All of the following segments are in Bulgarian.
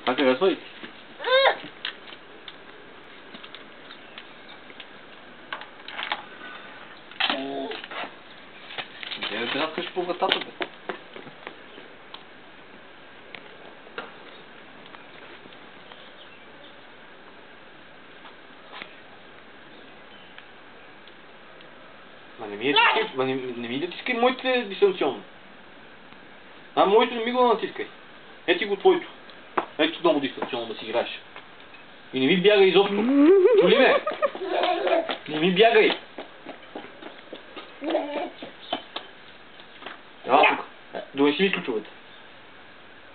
Това харесва ли? Не драскаш по вратата, бе. Ма не ми натискай моите дистанционно. Моето не ми го натискай. Ети го твоето. Ето много дистанционно да си играеш. И не ми бягай изобщо. Чули ме? Не ми бягай. Ела тук. Донеси ми ключовете.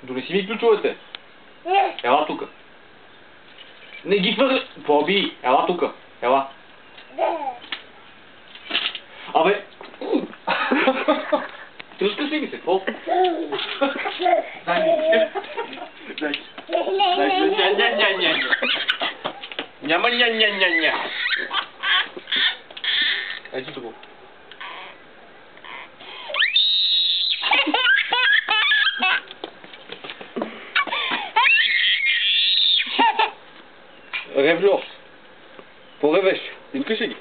Донеси ми ключовете. Ела тук. Не ги хвърли. Боби, ела тук. Ела. Абе. Тръска си ми се, какво? Дай ми. Дай. Ня. Няма ня. Ето тук. Ревлос. Поревеш. Искаш ли ги?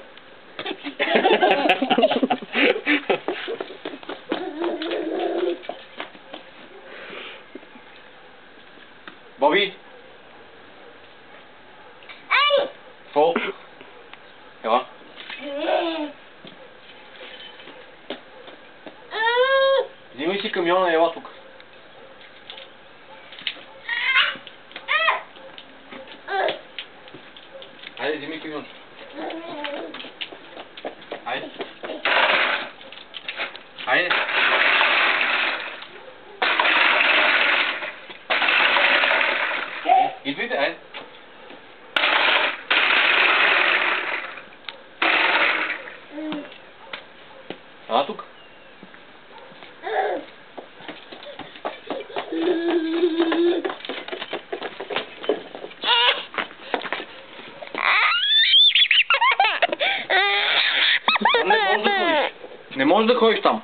Боби! Какво? Ела? Взимай си камиона и ела тук. Хайде, взимай камион. Хайде. Хайде. Идвайте, айде. Ела тук. Не можеш да ходиш там.